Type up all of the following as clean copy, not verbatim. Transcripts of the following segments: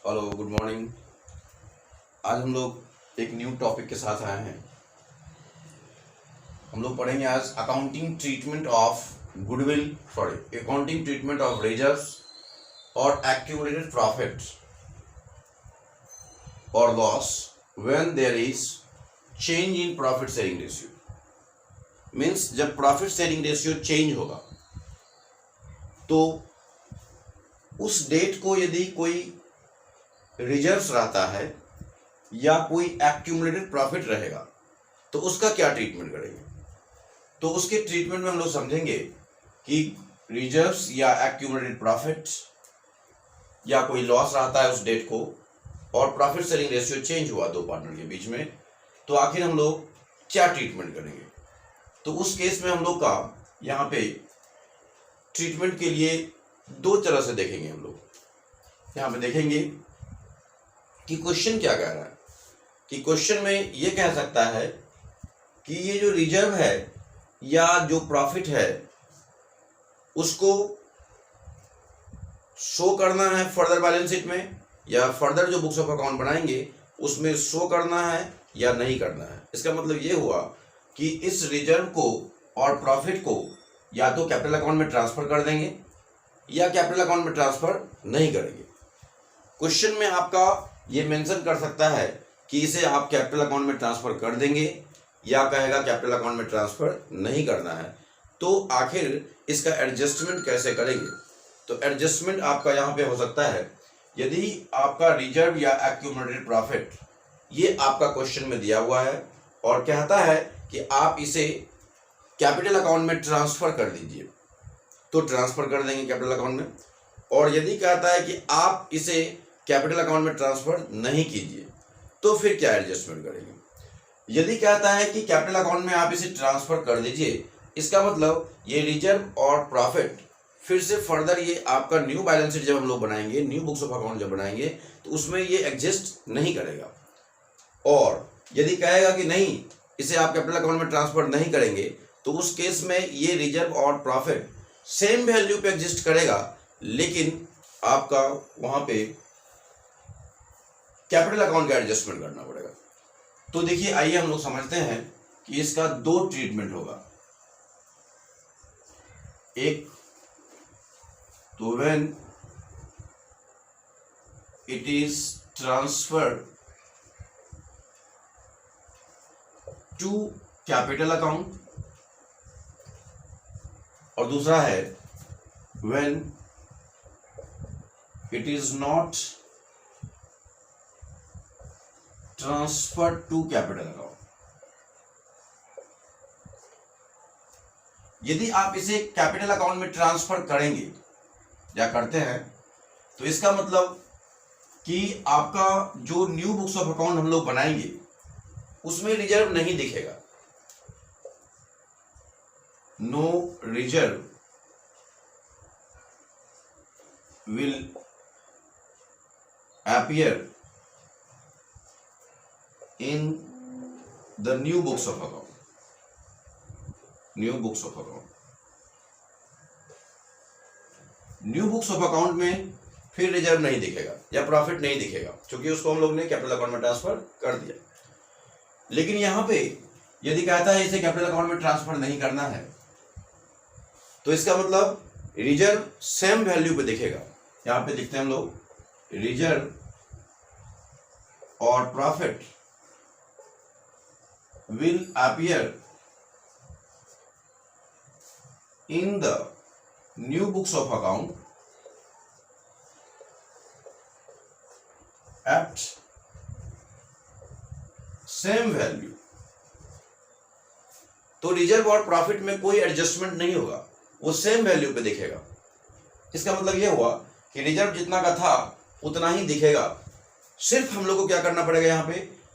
Hello, good morning. आज हम लोग एक न्यू टॉपिक के साथ आए हैं। हम लोग पढ़ेंगे आज accounting treatment of accounting treatment of reserves और एक्यूमुलेटेड प्रॉफिट और loss when there is change in profit sharing ratio. Means जब प्रॉफिट शेयरिंग रेशियो चेंज होगा तो उस डेट को यदि कोई रिजर्व्स रहता है या कोई एक्यूमुलेटेड प्रॉफिट रहेगा तो उसका क्या ट्रीटमेंट करेंगे। तो उसके ट्रीटमेंट में हम लोग समझेंगे कि रिजर्व्स या एक्यूमुलेटेड प्रॉफिट या कोई लॉस रहता है उस डेट को और प्रॉफिट शेयरिंग रेशियो चेंज हुआ दो पार्टनर के बीच में, तो आखिर हम लोग क्या ट्रीटमेंट करेंगे। तो उस केस में हम लोग का यहाँ पे ट्रीटमेंट के लिए दो तरह से देखेंगे। हम लोग यहाँ पे देखेंगे कि क्वेश्चन क्या कह रहा है। कि क्वेश्चन में ये कह सकता है कि ये जो रिजर्व है या जो प्रॉफिट है उसको शो करना है फर्दर बैलेंस शीट में या फर्दर जो बुक्स ऑफ अकाउंट बनाएंगे उसमें शो करना है या नहीं करना है। इसका मतलब ये हुआ कि इस रिजर्व को और प्रॉफिट को या तो कैपिटल अकाउंट में ट्रांसफर कर देंगे या कैपिटल अकाउंट में ट्रांसफर नहीं करेंगे। क्वेश्चन में आपका ये मेंशन कर सकता है कि इसे आप कैपिटल अकाउंट में ट्रांसफर कर देंगे या कहेगा कैपिटल अकाउंट में ट्रांसफर नहीं करना है। तो आखिर इसका एडजस्टमेंट कैसे करेंगे। तो एडजस्टमेंट आपका यहाँ पे हो सकता है यदि आपका रिजर्व या एक्यूमुलेटेड प्रॉफिट ये आपका क्वेश्चन में दिया हुआ है और कहता है कि आप इसे कैपिटल अकाउंट में ट्रांसफर कर दीजिए तो ट्रांसफर कर देंगे कैपिटल अकाउंट में। और यदि कहता है कि आप इसे कैपिटल अकाउंट में ट्रांसफर नहीं कीजिए तो फिर क्या एडजस्टमेंट करेंगे। यदि कहता है कि कैपिटल अकाउंट में आप इसे ट्रांसफर कर दीजिए, इसका मतलब ये रिजर्व और प्रॉफिट फिर से फर्दर ये आपका न्यू बैलेंस शीट जब हम लोग बनाएंगे, न्यू बुक्स ऑफ अकाउंट जब बनाएंगे तो उसमें ये एग्जिस्ट नहीं करेगा। और यदि कहेगा कि नहीं इसे आप कैपिटल अकाउंट में ट्रांसफर नहीं करेंगे तो उस केस में ये रिजर्व और प्रॉफिट सेम वैल्यू पे एग्जिस्ट करेगा, लेकिन आपका वहां पे कैपिटल अकाउंट का एडजस्टमेंट करना पड़ेगा। तो देखिए आइए हम लोग समझते हैं कि इसका दो ट्रीटमेंट होगा। एक तो when it is transferred to capital account और दूसरा है when it is not transfer to capital account. यदि आप इसे कैपिटल अकाउंट में ट्रांसफर करेंगे या करते हैं तो इसका मतलब कि आपका जो न्यू बुक्स ऑफ अकाउंट हम लोग बनाएंगे उसमें रिजर्व नहीं दिखेगा। No reserve will appear in the new books of account. New books of account, new books of account में फिर रिजर्व नहीं दिखेगा या प्रॉफिट नहीं दिखेगा क्योंकि उसको हम लोग ने कैपिटल अकाउंट में ट्रांसफर कर दिया। लेकिन यहां पे यदि कहता है इसे कैपिटल अकाउंट में ट्रांसफर नहीं करना है तो इसका मतलब रिजर्व सेम वैल्यू पे दिखेगा। यहां पे लिखते हैं हम लोग रिजर्व और profit will appear in the new books of account at same value। तो रिजर्व और प्रॉफिट में कोई एडजस्टमेंट नहीं होगा, वो सेम वैल्यू पे दिखेगा। इसका मतलब यह हुआ कि रिजर्व जितना का था उतना ही दिखेगा। सिर्फ हम लोग को क्या करना पड़ेगा, यहाँ पे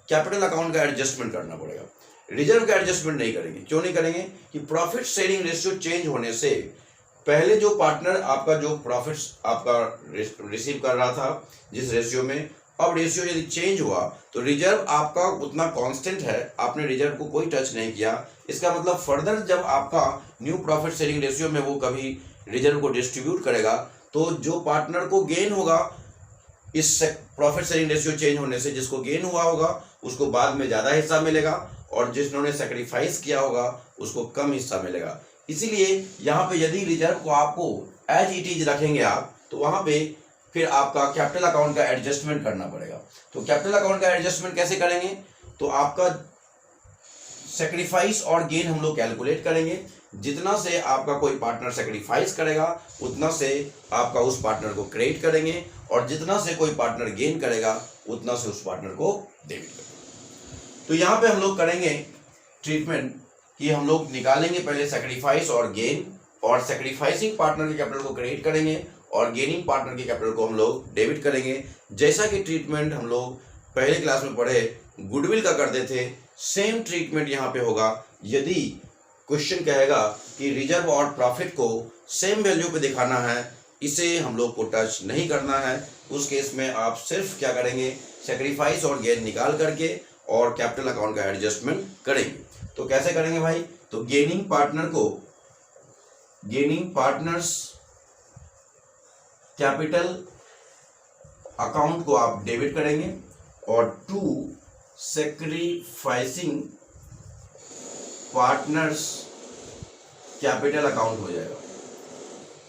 कैपिटल अकाउंट का एडजस्टमेंट करना पड़ेगा। रिजर्व का एडजस्टमेंट नहीं करेंगे। क्यों नहीं करेंगे कि प्रॉफिट शेयरिंग रेशियो चेंज होने से पहले जो पार्टनर आपका जो प्रॉफिट्स आपका रिसीव कर रहा था जिस रेशियो में, अब रेशियो यदि चेंज हुआ तो रिजर्व आपका उतना कांस्टेंट है, आपने रिजर्व को कोई टच नहीं किया। इसका मतलब फर्दर जब आपका न्यू प्रॉफिट शेयरिंग रेशियो में वो कभी रिजर्व को डिस्ट्रीब्यूट करेगा तो जो पार्टनर को गेन होगा इस प्रॉफिट शेयरिंग रेशियो चेंज होने से जिसको गेन हुआ होगा उसको बाद में ज्यादा हिस्सा मिलेगा और जिन्होंने सेक्रीफाइस किया होगा उसको कम हिस्सा मिलेगा। इसीलिए यहाँ पे यदि रिजर्व को आपको एज इट इज रखेंगे आप, तो वहां पे फिर आपका कैपिटल अकाउंट का एडजस्टमेंट करना पड़ेगा। तो कैपिटल अकाउंट का एडजस्टमेंट कैसे करेंगे, तो आपका सेक्रीफाइस और गेन हम लोग कैलकुलेट करेंगे। जितना से आपका कोई पार्टनर सेक्रीफाइस करेगा उतना से आपका उस पार्टनर को क्रेडिट करेंगे और जितना से कोई पार्टनर गेन करेगा उतना से उस पार्टनर को डेबिट करेंगे। तो यहाँ पे हम लोग करेंगे ट्रीटमेंट कि हम लोग निकालेंगे पहले सेक्रीफाइस और गेन, और सेक्रीफाइसिंग पार्टनर के कैपिटल को क्रेडिट करेंगे और गेनिंग पार्टनर के कैपिटल को हम लोग डेबिट करेंगे। जैसा कि ट्रीटमेंट हम लोग पहले क्लास में पढ़े गुडविल का करते थे, सेम ट्रीटमेंट यहाँ पे होगा। यदि क्वेश्चन कहेगा कि रिजर्व और प्रॉफिट को सेम वैल्यू पे दिखाना है, इसे हम लोग को टच नहीं करना है, उस केस में आप सिर्फ क्या करेंगे, सेक्रीफाइस और गेन निकाल करके और कैपिटल अकाउंट का एडजस्टमेंट करेंगे। तो कैसे करेंगे भाई, तो गेनिंग पार्टनर्स कैपिटल अकाउंट को आप डेबिट करेंगे और to sacrificing partners capital account हो जाएगा।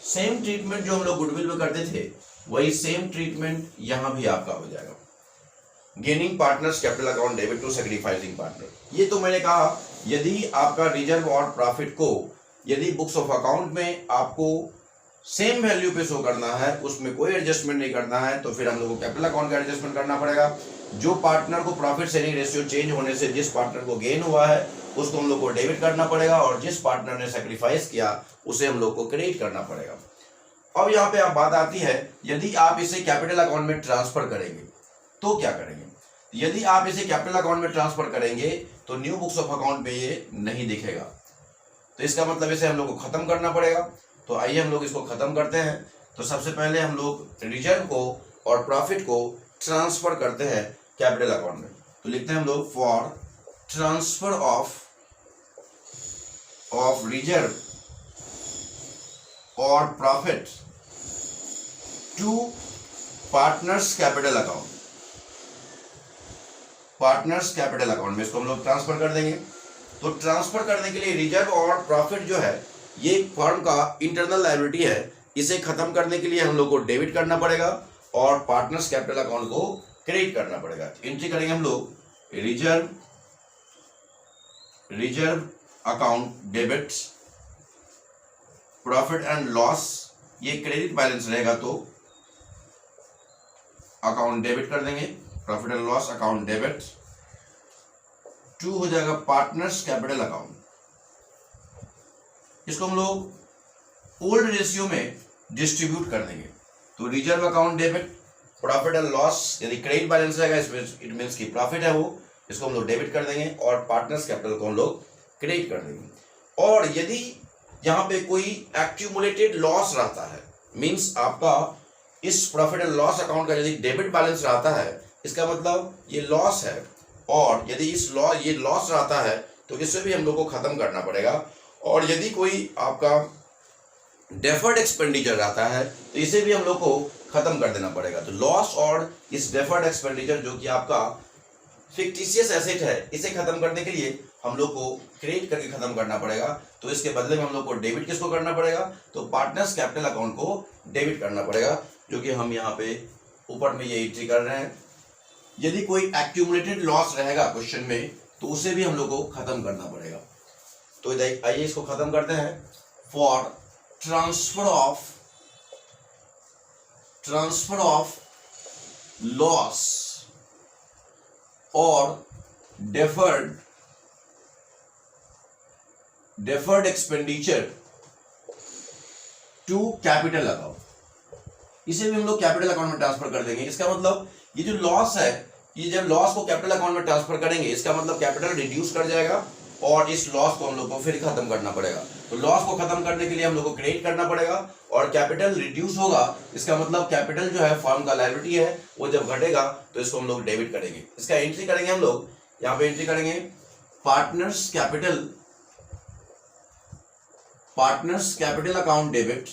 सेम ट्रीटमेंट जो हम लोग गुडविल में करते थे वही सेम ट्रीटमेंट यहां भी आपका हो जाएगा। Gaining partners capital account debit to sacrificing partner. ये तो मैंने कहा यदि आपका रिजर्व और प्रॉफिट को यदि बुक्स ऑफ अकाउंट में आपको सेम वैल्यू पे शो करना है, उसमें कोई एडजस्टमेंट नहीं करना है, तो फिर हम लोग को कैपिटल अकाउंट का एडजस्टमेंट करना पड़ेगा। जो पार्टनर को प्रॉफिट शेयरिंग रेशियो चेंज होने से जिस पार्टनर को गेन हुआ है उसको हम लोग को डेबिट करना पड़ेगा और जिस पार्टनर ने सेक्रीफाइस किया उसे हम लोग को क्रेडिट करना पड़ेगा। अब यहाँ पे आप बात आती है, यदि आप इसे कैपिटल अकाउंट में ट्रांसफर करेंगे तो क्या करेंगे। यदि आप इसे कैपिटल अकाउंट में ट्रांसफर करेंगे तो न्यू बुक्स ऑफ अकाउंट में ये नहीं दिखेगा, तो इसका मतलब इसे हम लोग को खत्म करना पड़ेगा। तो आइए हम लोग इसको खत्म करते हैं। तो सबसे पहले हम लोग रिजर्व को और प्रॉफिट को ट्रांसफर करते हैं कैपिटल अकाउंट में। तो लिखते हैं हम लोग फॉर ट्रांसफर ऑफ रिजर्व और profit to partners capital account, partners capital account में इसको हम लोग ट्रांसफर कर देंगे। तो ट्रांसफर करने के लिए रिजर्व और प्रॉफिट जो है ये फर्म का इंटरनल लायबिलिटी है, इसे खत्म करने के लिए हम लोग को डेबिट करना पड़ेगा और पार्टनर्स कैपिटल अकाउंट को क्रेडिट करना पड़ेगा। एंट्री करेंगे हम लोग reserve account debit profit and loss, ये क्रेडिट बैलेंस रहेगा तो अकाउंट डेबिट कर देंगे, profit and loss account debit. To हो जाएगा पार्टनर्स कैपिटल अकाउंट, इसको हम लोग ओल्ड रेशियो में डिस्ट्रीब्यूट कर देंगे। तो reserve account debit profit and loss, यदि क्रेडिट बैलेंस रहेगा इसमें इट मींस कि प्रॉफिट है वो, इसको हम लोग डेबिट कर देंगे और पार्टनर्स कैपिटल को हम लोग क्रेडिट कर देंगे। और यदि यहाँ पे कोई एक्यूमुलेटेड लॉस रहता है, मींस आपका इस प्रॉफिट एंड लॉस अकाउंट का यदि डेबिट बैलेंस रहता है, इसका मतलब ये लॉस है, और यदि ये लॉस रहता है तो इसे भी हम लोग को खत्म करना पड़ेगा। और यदि कोई आपका डेफर्ड एक्सपेंडिचर रहता है तो इसे भी हम लोग को खत्म कर देना पड़ेगा। तो लॉस और इस डेफर्ड एक्सपेंडिचर जो कि आपका फिक्टिशियस एसेट है, इसे खत्म करने के लिए हम लोग को क्रेडिट करके खत्म करना पड़ेगा। तो इसके बदले में हम लोग को डेबिट किसको करना पड़ेगा, तो पार्टनर्स कैपिटल अकाउंट को डेबिट करना पड़ेगा, जो कि हम यहाँ पे ऊपर में ये एंट्री कर रहे हैं। यदि कोई एक्यूमुलेटेड लॉस रहेगा क्वेश्चन में तो उसे भी हम लोग को खत्म करना पड़ेगा। तो आइए इसको खत्म करते हैं। फॉर ट्रांसफर ऑफ लॉस और deferred expenditure to capital account, इसे भी हम लोग कैपिटल अकाउंट में ट्रांसफर कर देंगे। इसका मतलब ये जो लॉस है, ये जब लॉस को कैपिटल अकाउंट में ट्रांसफर करेंगे इसका मतलब कैपिटल रिड्यूस कर जाएगा और इस लॉस को हम लोग को फिर खत्म करना पड़ेगा। तो लॉस को खत्म करने के लिए हम लोग को क्रेडिट करना पड़ेगा और कैपिटल रिड्यूस होगा, इसका मतलब कैपिटल जो है फर्म का लायबिलिटी है वो जब घटेगा तो इसको हम लोग डेबिट करेंगे। इसका एंट्री करेंगे हम लोग, यहाँ पे एंट्री करेंगे partners capital account debit.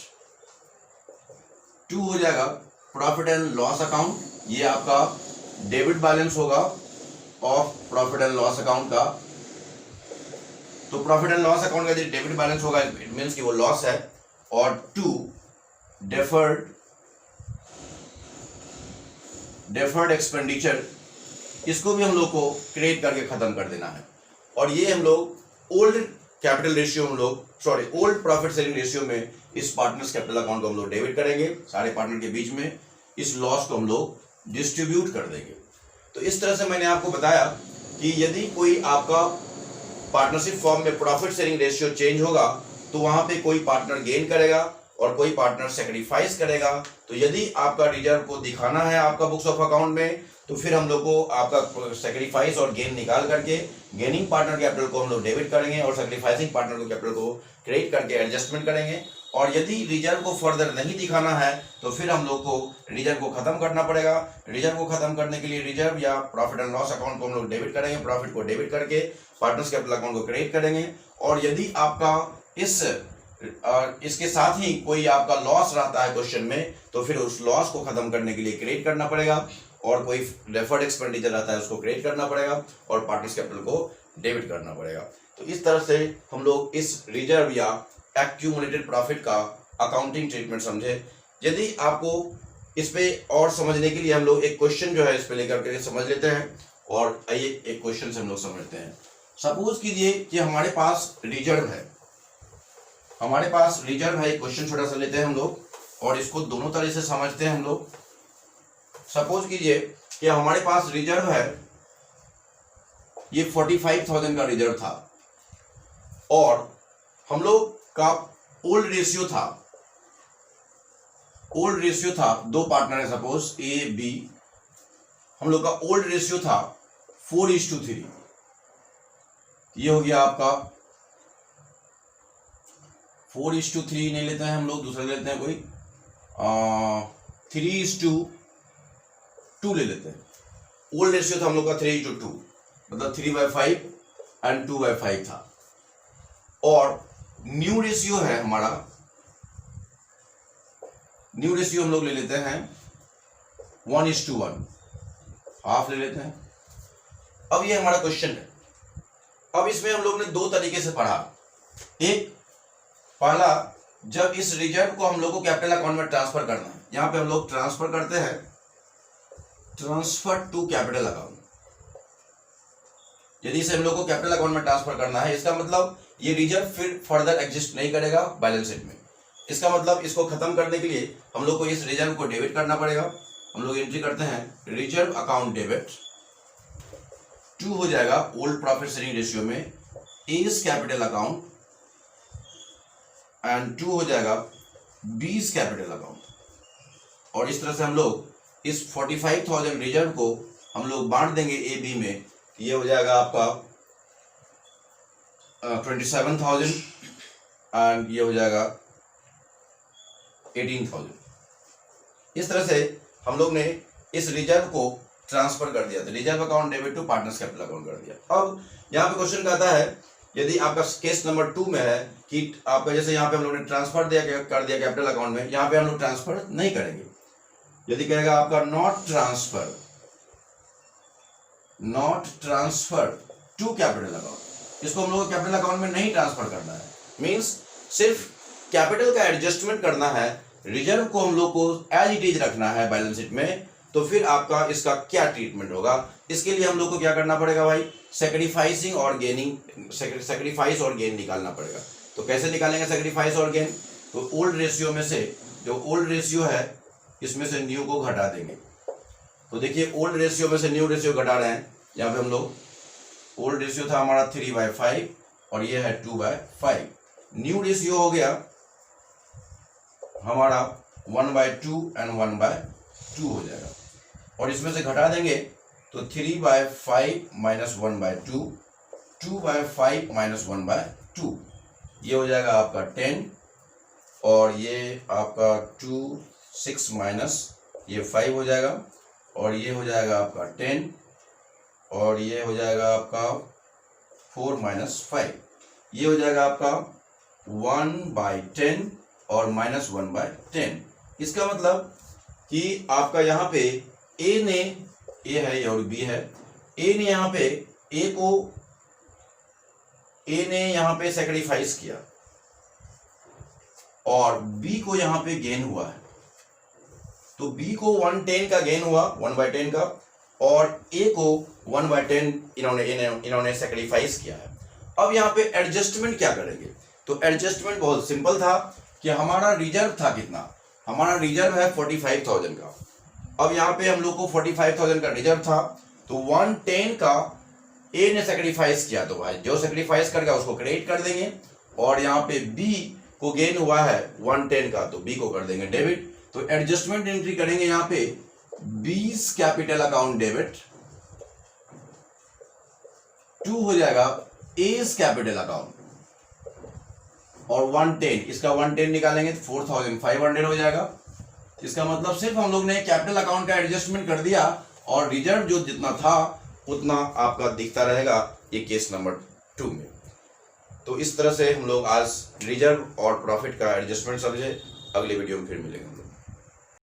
To हो जाएगा प्रॉफिट एंड लॉस अकाउंट ये आपका डेबिट बैलेंस होगा of profit and loss account का। तो प्रॉफिट एंड लॉस अकाउंट का जो डेबिट बैलेंस होगा इट मींस कि वो लॉस है। और टू डेफर्ड एक्सपेंडिचर, इसको भी हम लोग को क्रिएट करके खत्म कर देना है। और ये हम लोग old capital ratio old profit sharing ratio में इस पार्टनर्स कैपिटल अकाउंट को हम लोग डेबिट करेंगे, सारे पार्टनर के बीच में इस लॉस को हम लोग डिस्ट्रीब्यूट कर देंगे। तो इस तरह से मैंने आपको बताया कि यदि कोई आपका पार्टनरशिप फॉर्म में प्रॉफिट शेयरिंग रेशियो चेंज होगा तो वहां पे कोई पार्टनर गेन करेगा और कोई पार्टनर सेक्रीफाइस करेगा। तो यदि आपका रिजर्व को दिखाना है आपका बुक्स ऑफ अकाउंट में तो फिर हम लोग को आपका सेक्रीफाइस और गेन निकाल करके गेनिंग पार्टनर कैपिटल को हम लोग डेबिट करेंगे और सेक्रीफाइसिंग पार्टनर को कैपिटल को क्रेडिट करके एडजस्टमेंट करेंगे। और यदि रिजर्व को फर्दर नहीं दिखाना है तो फिर हम लोग को रिजर्व को खत्म करना पड़ेगा। रिजर्व को खत्म करने के लिए रिजर्व या प्रॉफिट एंड लॉस अकाउंट को हम लोग डेबिट करेंगे, प्रॉफिट को डेबिट करके पार्टनर्स कैपिटल अकाउंट को क्रेडिट करेंगे। और यदि आपका इसके साथ ही कोई आपका लॉस रहता है क्वेश्चन में तो फिर उस लॉस को खत्म करने के लिए क्रेडिट करना पड़ेगा और कोई डेफर्ड एक्सपेंडिचर रहता है उसको क्रेडिट करना पड़ेगा और पार्टनर्स कैपिटल को डेबिट करना पड़ेगा। तो इस तरह से हम लोग इस रिजर्व या एक्यूमुलेटेड प्रॉफिट का अकाउंटिंग ट्रीटमेंट समझे। यदि आपको इस पे और समझने के लिए हम लोग एक क्वेश्चन जो है इस पे लेकर के समझ लेते हैं। और आइए एक क्वेश्चन से हम लोग समझते हैं। सपोज कीजिए कि हमारे पास रिजर्व है, एक क्वेश्चन छोटा सा लेते हैं हम लोग और इसको दोनों तरह से समझते हैं हम लोग। सपोज कीजिए कि हमारे पास रिजर्व है, ये 45,000 का रिजर्व था और हम लोग का ओल्ड रेशियो था, दो पार्टनर है सपोज ए बी, हम लोग का ओल्ड रेशियो था 4:3। ये हो गया आपका 4:3 नहीं लेते हैं हम लोग, दूसरा लेते हैं कोई 3:2 ले लेते हैं। ओल्ड रेशियो था हम लोग का 3:2, मतलब 3/5 एंड 2/5 था। और न्यू रेशियो है हमारा, न्यू रेशियो हम लोग ले लेते हैं 1:1, हाफ ले लेते हैं। अब ये हमारा क्वेश्चन है। अब इसमें हम लोग ने दो तरीके से पढ़ा। एक पहला, जब इस रिजर्व को हम लोग को कैपिटल अकाउंट में ट्रांसफर करना है, यहां पे हम लोग ट्रांसफर करते हैं ट्रांसफर टू कैपिटल अकाउंट। यदि इसे हम लोग को कैपिटल अकाउंट में ट्रांसफर करना है, इसका मतलब ये रिजर्व फिर फर्दर एग्जिस्ट नहीं करेगा बैलेंस शीट में। इसका मतलब इसको खत्म करने के लिए हम लोग को इस रिजर्व को डेबिट करना पड़ेगा। हम लोग एंट्री करते हैं रिजर्व अकाउंट डेबिट, 2 हो जाएगा ओल्ड प्रॉफिट शेयरिंग रेशियो में एज कैपिटल अकाउंट एंड 2 हो जाएगा बीज कैपिटल अकाउंट। और इस तरह से हम लोग इस 45,000 रिजर्व को हम लोग बांट देंगे ए बी में। ये हो जाएगा आपका 27,000 एंड ये हो जाएगा 18,000। इस तरह से हम लोग ने इस रिजर्व को ट्रांसफर कर दिया, तो reserve account debit to partners capital account कर दिया। अब यहाँ पे क्वेश्चन कहता है, यदि आपका केस नंबर 2 में है कि आपका जैसे यहाँ पे हम लोग ने ट्रांसफर कर दिया कैपिटल अकाउंट में, यहाँ पे हम लोग ट्रांसफर नहीं करेंगे। यदि कहेगा आपका not transfer to capital account, इसको हम लोग को कैपिटल अकाउंट में नहीं ट्रांसफर करना है, मींस सिर्फ कैपिटल का एडजस्टमेंट करना है, रिजर्व को हम लोग को एज इट इज रखना है बैलेंस शीट में। तो फिर आपका इसका क्या ट्रीटमेंट होगा, इसके लिए हम लोग को क्या करना पड़ेगा भाई, सेक्रीफाइस और गेन निकालना पड़ेगा। तो कैसे निकालेंगे सेक्रीफाइस और गेन, तो ओल्ड रेशियो में से जो ओल्ड रेशियो है इसमें से न्यू को घटा देंगे। तो देखिए ओल्ड रेशियो में से न्यू रेशियो घटा रहे हैं। यहाँ पे हम लोग ओल्ड रेशियो था हमारा 3/5 और ये है 2/5। न्यू रेशियो हो गया हमारा 1/2 एंड 1/2 हो जाएगा। और इसमें से घटा देंगे तो 3/5 - 1/2, 2/5 - 1/2, ये हो जाएगा आपका 10 और ये आपका 2 6 माइनस ये 5 हो जाएगा और ये हो जाएगा आपका 10 और ये हो जाएगा आपका 4 - 5, ये हो जाएगा आपका 1/10 और -1/10। इसका मतलब कि आपका यहाँ पे ए ने, ए है और बी है, ए ने यहाँ पे ए ने यहाँ पे सेक्रीफाइस किया और बी को यहाँ पे गेन हुआ है। तो बी को 110 का गेन हुआ, 1/10 का, और ए को 1/10 इन्होंने सेक्रीफाइस किया है। अब यहाँ पे एडजस्टमेंट क्या करेंगे? तो एडजस्टमेंट बहुत सिंपल था कि हमारा रिजर्व था कितना, हमारा रिजर्व है 45,000 का। अब यहाँ पे हम लोग को 45,000 का रिजर्व था, तो 110 का ए ने सेक्रीफाइस किया, तो भाई जो सेक्रीफाइस कर गया उसको क्रेडिट कर देंगे, और यहाँ पे बी को गेन हुआ है 110 का, तो बी को कर देंगे डेबिट। तो एडजस्टमेंट एंट्री करेंगे यहाँ पे, बीस कैपिटल अकाउंट डेबिट टू हो जाएगा एस कैपिटल अकाउंट, और 110, इसका 110 निकालेंगे तो 4,500 हो जाएगा। इसका मतलब सिर्फ हम लोग ने कैपिटल अकाउंट का एडजस्टमेंट कर दिया और रिजर्व जो जितना था उतना आपका दिखता रहेगा ये केस नंबर 2 में। तो इस तरह से हम लोग आज रिजर्व और प्रॉफिट का एडजस्टमेंट समझे। अगले वीडियो में फिर मिलेंगे हम लोग।